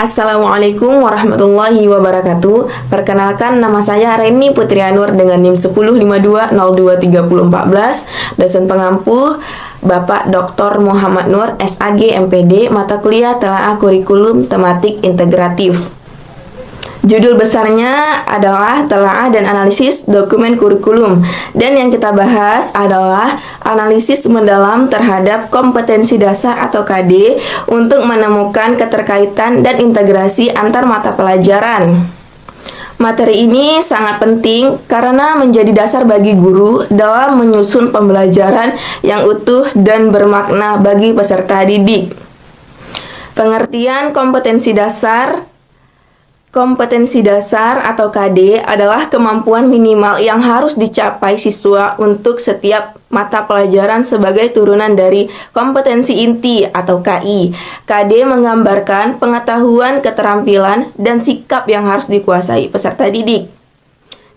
Assalamualaikum warahmatullahi wabarakatuh. Perkenalkan, nama saya Reni Putrianur dengan NIM 1052023014, dosen pengampu Bapak Dr. Muhammad Nur, SAG MPD, mata kuliah Telaah Kurikulum Tematik Integratif. Judul besarnya adalah Telaah dan Analisis Dokumen Kurikulum, dan yang kita bahas adalah analisis mendalam terhadap kompetensi dasar atau KD untuk menemukan keterkaitan dan integrasi antar mata pelajaran. Materi ini sangat penting karena menjadi dasar bagi guru dalam menyusun pembelajaran yang utuh dan bermakna bagi peserta didik. Pengertian kompetensi dasar. Kompetensi dasar atau KD adalah kemampuan minimal yang harus dicapai siswa untuk setiap mata pelajaran sebagai turunan dari kompetensi inti atau KI. KD menggambarkan pengetahuan, keterampilan, dan sikap yang harus dikuasai peserta didik.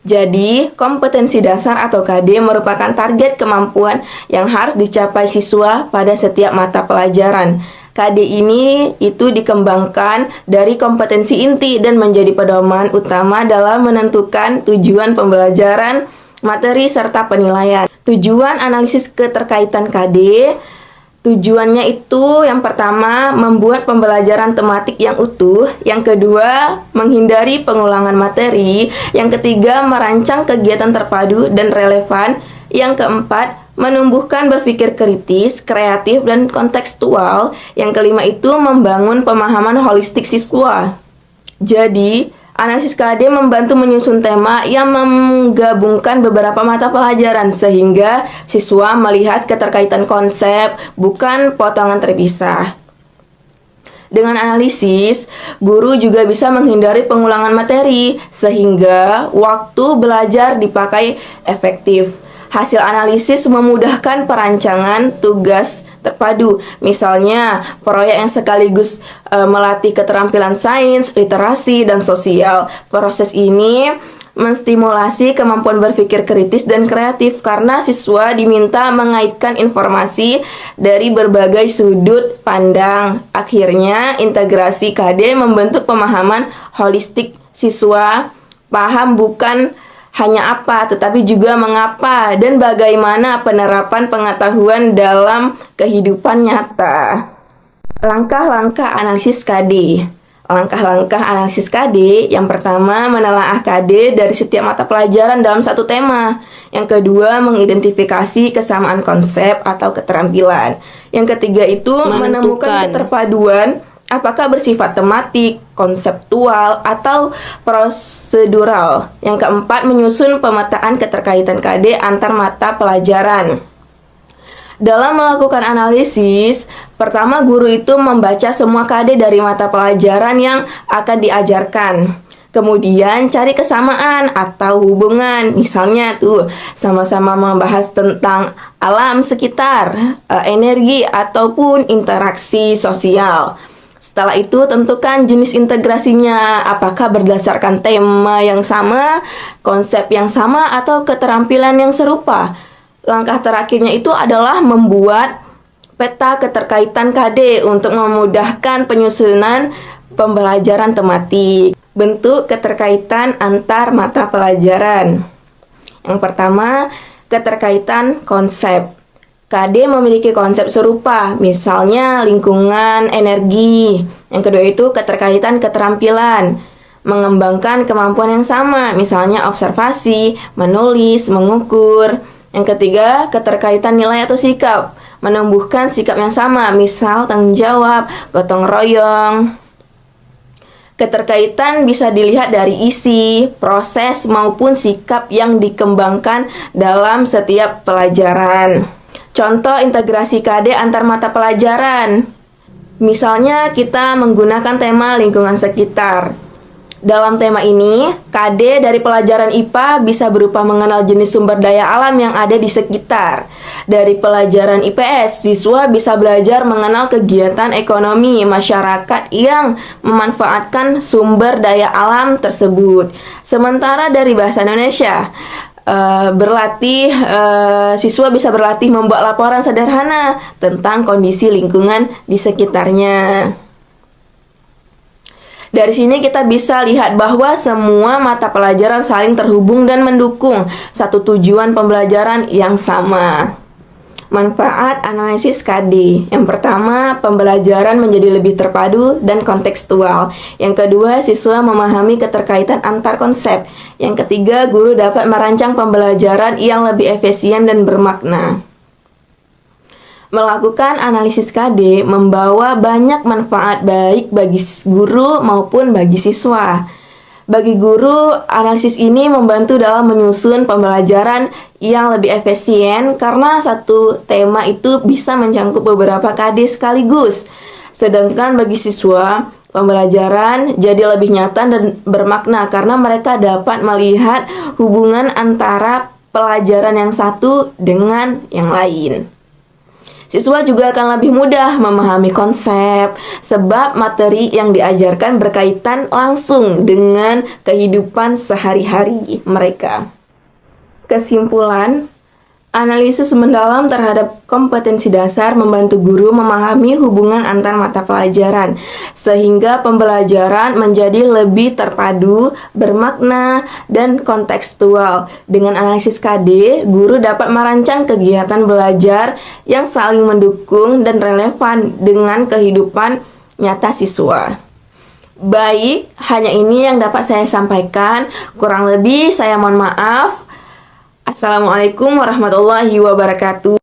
Jadi, kompetensi dasar atau KD merupakan target kemampuan yang harus dicapai siswa pada setiap mata pelajaran. KD ini itu dikembangkan dari kompetensi inti dan menjadi pedoman utama dalam menentukan tujuan pembelajaran, materi, serta penilaian. Tujuan analisis keterkaitan KD, tujuannya itu yang pertama membuat pembelajaran tematik yang utuh, yang kedua menghindari pengulangan materi, yang ketiga merancang kegiatan terpadu dan relevan, yang keempat menumbuhkan berpikir kritis, kreatif, dan kontekstual. Yang kelima itu membangun pemahaman holistik siswa. Jadi, analisis KD membantu menyusun tema yang menggabungkan beberapa mata pelajaran sehingga siswa melihat keterkaitan konsep, bukan potongan terpisah. Dengan analisis, guru juga bisa menghindari pengulangan materi sehingga waktu belajar dipakai efektif. Hasil analisis memudahkan perancangan tugas terpadu, misalnya proyek yang sekaligus melatih keterampilan sains, literasi, dan sosial. Proses ini menstimulasi kemampuan berpikir kritis dan kreatif karena siswa diminta mengaitkan informasi dari berbagai sudut pandang. Akhirnya, integrasi KD membentuk pemahaman holistik siswa, paham bukan hanya apa, tetapi juga mengapa dan bagaimana penerapan pengetahuan dalam kehidupan nyata. Langkah-langkah analisis KD. Langkah-langkah analisis KD, yang pertama menelaah KD dari setiap mata pelajaran dalam satu tema. Yang kedua mengidentifikasi kesamaan konsep atau keterampilan. Yang ketiga itu menemukan keterpaduan, apakah bersifat tematik, konseptual, atau prosedural. Yang keempat, menyusun pemetaan keterkaitan KD antar mata pelajaran. Dalam melakukan analisis, pertama guru itu membaca semua KD dari mata pelajaran yang akan diajarkan. Kemudian cari kesamaan atau hubungan, misalnya tuh sama-sama membahas tentang alam sekitar, energi, ataupun interaksi sosial. Setelah itu tentukan jenis integrasinya, apakah berdasarkan tema yang sama, konsep yang sama, atau keterampilan yang serupa. Langkah terakhirnya itu adalah membuat peta keterkaitan KD untuk memudahkan penyusunan pembelajaran tematik. Bentuk keterkaitan antar mata pelajaran. Yang pertama, keterkaitan konsep. KD memiliki konsep serupa, misalnya lingkungan, energi. Yang kedua itu keterkaitan keterampilan, mengembangkan kemampuan yang sama, misalnya observasi, menulis, mengukur. Yang ketiga, keterkaitan nilai atau sikap, menumbuhkan sikap yang sama, misal tanggung jawab, gotong royong. Keterkaitan bisa dilihat dari isi, proses, maupun sikap yang dikembangkan dalam setiap pelajaran. Contoh integrasi KD antar mata pelajaran. Misalnya kita menggunakan tema lingkungan sekitar. Dalam tema ini, KD dari pelajaran IPA bisa berupa mengenal jenis sumber daya alam yang ada di sekitar. Dari pelajaran IPS, siswa bisa belajar mengenal kegiatan ekonomi masyarakat yang memanfaatkan sumber daya alam tersebut. Sementara dari bahasa Indonesia, siswa bisa berlatih membuat laporan sederhana tentang kondisi lingkungan di sekitarnya. Dari sini kita bisa lihat bahwa semua mata pelajaran saling terhubung dan mendukung satu tujuan pembelajaran yang sama. Manfaat analisis KD. Yang pertama, pembelajaran menjadi lebih terpadu dan kontekstual. Yang kedua, siswa memahami keterkaitan antar konsep. Yang ketiga, guru dapat merancang pembelajaran yang lebih efisien dan bermakna. Melakukan analisis KD membawa banyak manfaat baik bagi guru maupun bagi siswa. Bagi guru, analisis ini membantu dalam menyusun pembelajaran yang lebih efisien karena satu tema itu bisa mencangkup beberapa KD sekaligus. Sedangkan bagi siswa, pembelajaran jadi lebih nyata dan bermakna karena mereka dapat melihat hubungan antara pelajaran yang satu dengan yang lain. Siswa juga akan lebih mudah memahami konsep, sebab materi yang diajarkan berkaitan langsung dengan kehidupan sehari-hari mereka. Kesimpulan, analisis mendalam terhadap kompetensi dasar membantu guru memahami hubungan antar mata pelajaran, sehingga pembelajaran menjadi lebih terpadu, bermakna, dan kontekstual. Dengan analisis KD, guru dapat merancang kegiatan belajar yang saling mendukung dan relevan dengan kehidupan nyata siswa. Baik, hanya ini yang dapat saya sampaikan. Kurang lebih saya mohon maaf. Assalamualaikum warahmatullahi wabarakatuh.